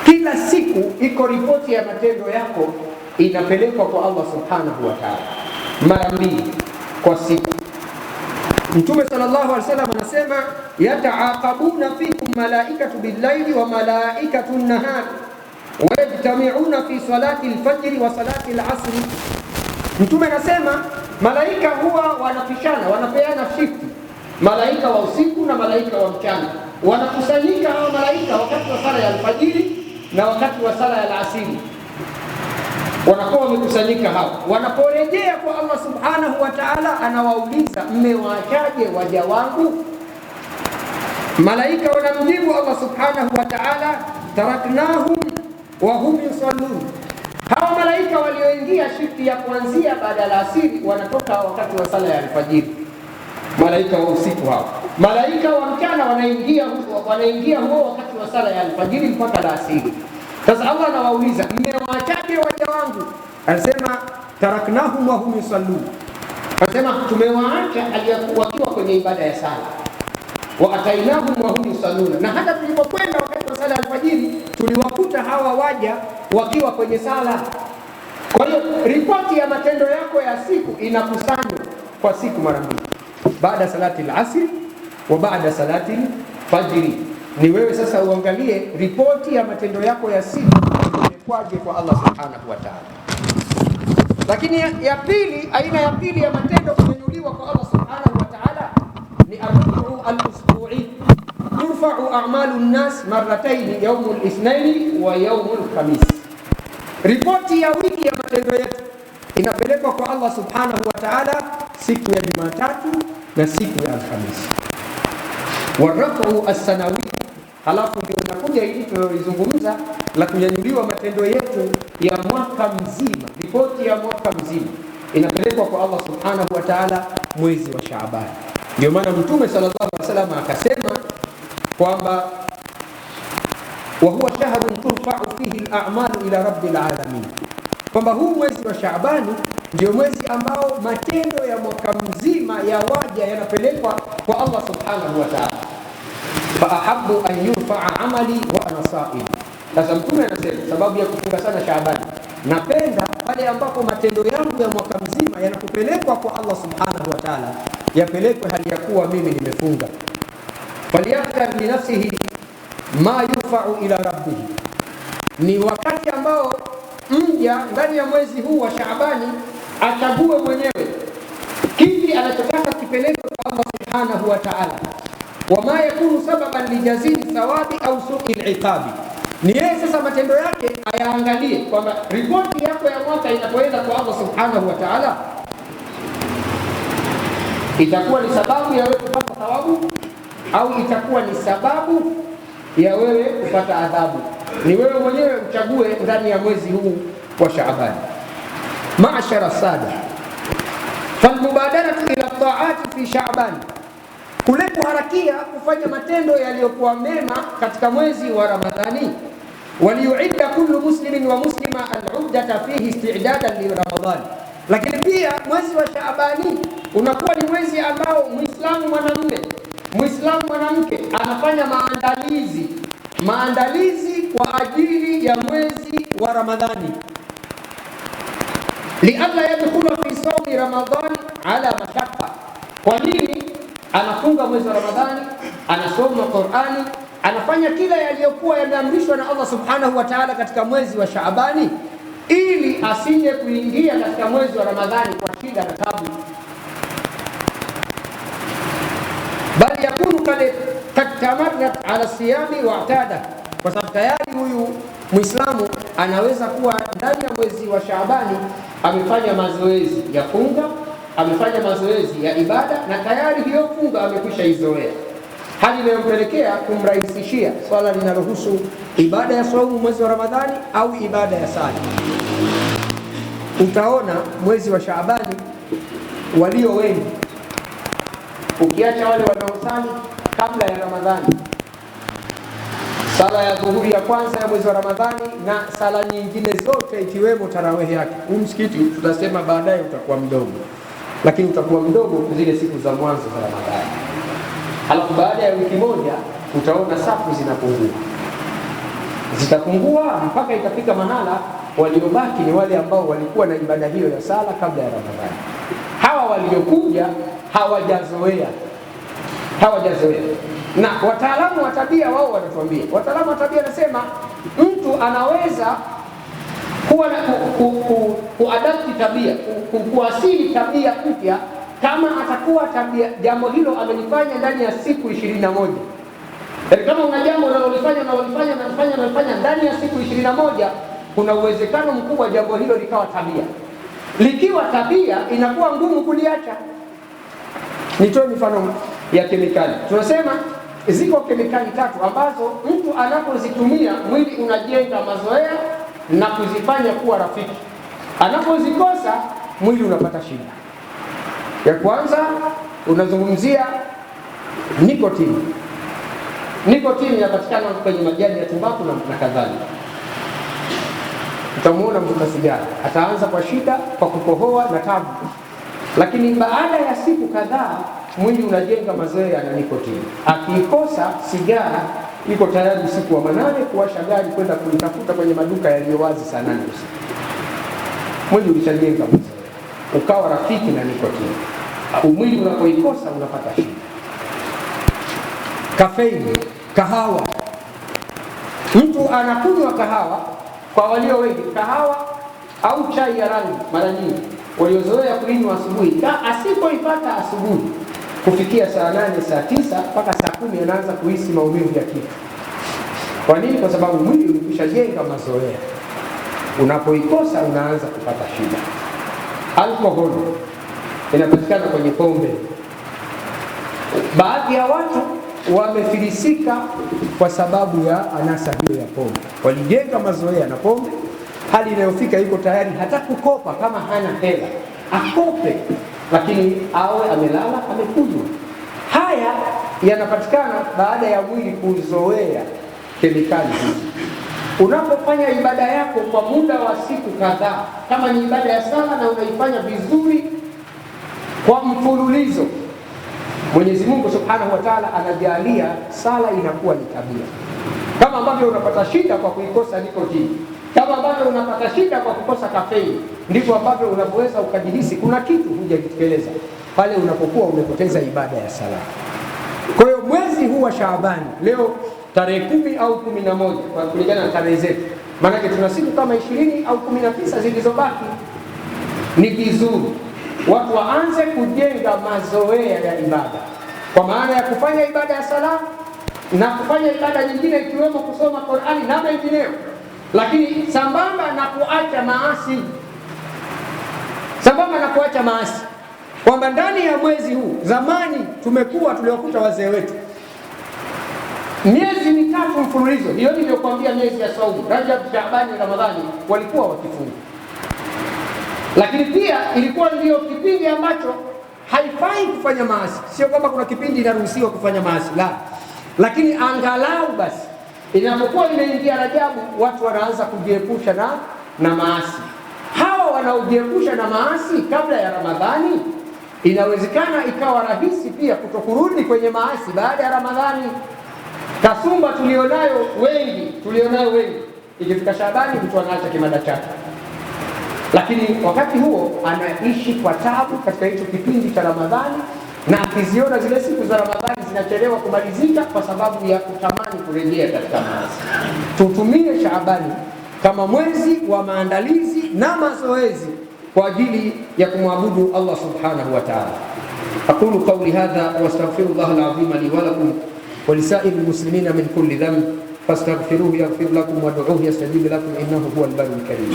Kila siku iko ripoti ya matendo yako inapelekwa kwa Allah subhanahu wa ta'ala mara 2 kwa siku. Mtume sallallahu alaihi wasallam anasema yataaqabuna fikum malaikatu bil-laili wa malaikatu an-nahar wa yajtami'una fi salati al-fajr wa salati al-asr. Mtume anasema malaika huwa wanapishana, wanapeana shift, malaika wa usiku na malaika wa mchana. Wanakusanyika hao malaika wakati wa sala ya alfajiri na wakati wa sala ya alasiri, wanakuwa wamekusanyika hao. Wanaporejea kwa Allah subhanahu wa ta'ala, anawauliza mmewaachaje waja wangu? Malaika wanamjibu Allah subhanahu wa ta'ala, taraknahum wa hum yusallun. Hawa malaika walioingia shifti ya kuanzia baada ya asiri wanatoka wakati wa sala ya alfajiri, malaika wa usiku hao. Malaika wa mchana wanaingia huo wakati wa sala ya alfajiri mpaka alasiri. Sasa Allah anawauliza mmewaachaje waja wangu? Anasema taraknahum wa hum yusallun, anasema tumewaacha wakiwa kwenye ibada ya sala. Wa atainahum wa hum yusallun, na hata tulipokwenda wakati wa sala ya alfajiri tuliwakuta hawa waja wakiwa kwenye sala. Kwa hiyo ripoti ya matendo yako ya siku inakusanywa kwa siku mara 2, baada salati al-asr wa baada salati al-fajr. Ni wewe sasa uangalie ripoti ya matendo yako ya siku imekwaje kwa Allah subhanahu wa ta'ala. Lakini ya pili, aina ya pili ya matendo kunyanyuliwa kwa Allah subhanahu wa ta'ala ni ar-rufu al-usbu'i. Turfa'u a'malu an-nas marratayn, yawm al-ithnain wa yawm al-khamis. Ripoti ya wiki ya matendo yetu inapelekwa kwa Allah subhanahu wa ta'ala siku ya Jumatatu na siku ya Alhamisi. Warafu as-sanawi, halafu ndio nakuja hili tunalizungumza la kunyanyuliwa matendo yetu ya mwaka mzima. Ripoti ya mwaka mzima inapelekwa kwa Allah subhanahu wa ta'ala mwezi wa Shaaban. Ndio maana Mtume sallallahu alaihi wasallam akasema kwamba wa huwa shahrun turfa'u fihi al-a'malu ila rabbil alamin, kwamba huu mwezi wa Shaabani ndio mwezi ambao matendo ya mwaka mzima ya waja yanapelekwa kwa Allah subhanahu wa ta'ala. Fa ahabbu an yurfa'a amali wa ana sa'im. Sasa Mtume anasema sababu ya kufunga sana Shaabani, napenda pale ambapo matendo yangu ya mwaka mzima yanapelekwa kwa Allah subhanahu wa ta'ala, yapelekwe hali ya kuwa mimi nimefunga. Falyakhtar li nafsihi ma yurfa'u ila rabbih, ni wakati ambao mja ndani ya mwezi huu wa Shaabani achague mwenyewe kipi anachotaka kipelekwe kwa Allah subhanahu wa ta'ala. Wama yakunu sababan lijazili thawabi au su'il iqabi, ni yeye sasa matendo yake ayaangalie kwamba ripoti yako ya mwaka inapoenda kwa Allah subhanahu wa ta'ala itakuwa ni sababu ya wewe kupata thawabu au itakuwa ni sababu ya wewe kupata adhabu. Ni wewe mwenyewe uchague ndani ya mwezi huu wa Shaaban. Ma'ashara sada, falmubadaratu ila ta'ati fi Shaaban, kule kuharakia kufanya matendo yaliyokuwa mema katika mwezi wa Ramadhani. Waliyuidda kullu muslimin wa muslima al-uddata fihi isti'dadan li Ramadhan, lakini pia mwezi wa Shaabani unakuwa ni mwezi ambao Muislamu mwanamume, Muislamu mwanamke anafanya maandalizi kwa ajili ya mwezi wa Ramadhani. Lialla yadkhula fi sawmi Ramadhan ala mashaqqa. Kwa nini anafunga mwezi wa Ramadhani, anasoma Qur'ani, anafanya kila yaliyokuwa yameamrishwa na Allah subhanahu wa ta'ala katika mwezi wa Shaabani, ili asije kuingia katika mwezi wa Ramadhani kwa shida na tabu, bali yakunu kad tamarrat ala siyami wa atada, kwa sababu tayari huyu Muislamu anaweza kuwa ndani ya mwezi wa Shaabani amefanya mazoezi ya funga, amefanya mazoezi ya ibada, na tayari hiyo funga amekwisha izoea, hali inayompelekea kumrahisishia swala linalohusu ibada ya saumu mwezi wa Ramadhani au ibada ya sala. Utaona mwezi wa Shaabani walio wengi, ukiacha wale wanaosali kabla ya Ramadhani, sala ya dhuhuri ya kwanza ya mwezi wa Ramadhani na sala nyingine zote ikiwemo tarawih yake. Huu msikiti tutasema baadaye utakuwa mdogo, lakini utakuwa mdogo zile siku za mwanzo za Ramadhani. Halafu baada ya wiki moja utaona safu zinapungua. zitapungua mpaka itafika mahala waliobaki ni wale ambao walikuwa na ibada hiyo ya sala kabla ya Ramadhani. Hawa waliokuja hawajazoea. Na wataalamu wa tabia wao wanatuambia, wataalamu wa tabia nasema mtu anaweza kuwa kuadapti tabia, kuasili tabia mpya kama atakuwa tabia jambo hilo amelifanya ndani ya siku 21. Kama una jambo unalolifanya ndani ya siku 21, kuna uwezekano mkubwa jambo hilo likawa tabia. Likiwa tabia inakuwa ngumu kuliacha. Nitoe mifano ya kemikali. Tunasema ziko kemikali 3 ambazo mtu anapozitumia mwili unajenga mazoea na kuzifanya kuwa rafiki. Anapozikosa mwili unapata shida. Ya kwanza unazungumzia nikotini. Nikotini inapatikana kwenye majani ya tumbaku na kadhalika. Utamuona mvuta sigara ataanza kwa shida, kwa kukohoa na tabu, lakini baada ya siku kadhaa mwili unajenga mazoea na nikotini. Akikosa sigara iko tayari usiku wa manane kuwasha gari kwenda kuitafuta kwenye maduka yaliyo wazi saa 8 usiku. Mwili ulishajenga mazoea, ukawa rafiki na nikotini. Mwili unapoikosa unapata shida. Kafeini, kahawa. Mtu anakunywa kahawa, kwa walio wengi kahawa au chai ya rangi mara nyingi waliozoea kuinywa asubuhi, asipoipata asubuhi kufikia saa 8 saa 9 mpaka saa 10 anaanza kuhisi maumivu ya kichwa. Kwa nini? Kwa sababu mwili ulikwishajenga mazoea. Unapoikosa unaanza kupata shida. Alcohol inapatikana kwenye pombe. Baadhi ya watu wamefilisika kwa sababu ya anasa hiyo ya pombe. Walijenga mazoea na pombe, hali inayofika yuko tayari hata kukopa kama hana hela akope, lakini awe amelala amekunywa. Haya yanapatikana baada ya mwili kuzoea kemikali hizi. Unapofanya ibada yako kwa muda wa siku kadhaa, kama ni ibada ya sala na unaifanya vizuri kwa mfululizo, Mwenyezi Mungu Subhanahu wa Ta'ala anajalia sala inakuwa ni tabia. Kama ambavyo unapata shida kwa kuikosa nikotini, kama ambavyo unapata shida kwa kukosa kafeini, ndivyo ambavyo unaweza ukajihisi kuna kitu hujakitekeleza pale unapokuwa umepoteza ibada ya sala. Kwa hiyo mwezi huu wa Shaabani leo tarehe 10 au 11 kwa kulingana na tarehe zetu, maana tuna siku kama 20 au 19 zilizobaki, ni vizuri watu waanze kujenga mazoea ya ibada, kwa maana ya kufanya ibada ya sala na kufanya ibada nyingine ikiwemo kusoma Qur'ani na mengineyo, lakini sambamba na kuacha maasi, kwamba ndani ya mwezi huu, zamani tuliwakuta wazee wetu miezi 3 mfululizo, hiyo niliyokuambia, miezi ya saumu, Rajab, Shaabani, Ramadhani, walikuwa wakifunga. Lakini pia ilikuwa ndio kipindi ambacho haifai kufanya maasi. Sio kwamba kuna kipindi inaruhusiwa kufanya maasi, la, lakini angalau basi inapokuwa imeingia Rajabu watu wanaanza kujiepusha na maasi. Hawa wanaojiepusha na maasi kabla ya Ramadhani, inawezekana ikawa rahisi pia kutokurudi kwenye maasi baada ya Ramadhani. Kasumba tulionayo wengi, ikifika Shaabani mtu anaacha kimada chake, lakini wakati huo anaishi kwa tabu katika hicho kipindi cha Ramadhani, na akiziona zile siku za Ramadhani zinachelewa kumalizika kwa sababu ya kutamani kurejea katika maasi. Tutumie Shaabani kama mwezi wa maandalizi na mazoezi kwa ajili ya kumwabudu Allah Subhanahu wa Ta'ala. Aqulu qawli hadha wa astaghfirullah al-azim li wa lakum wa lisa'il muslimina min kulli dhanb fastaghfiruhu yaghfir lakum wad'uuhu yastajib lakum innahu huwal barrul karim.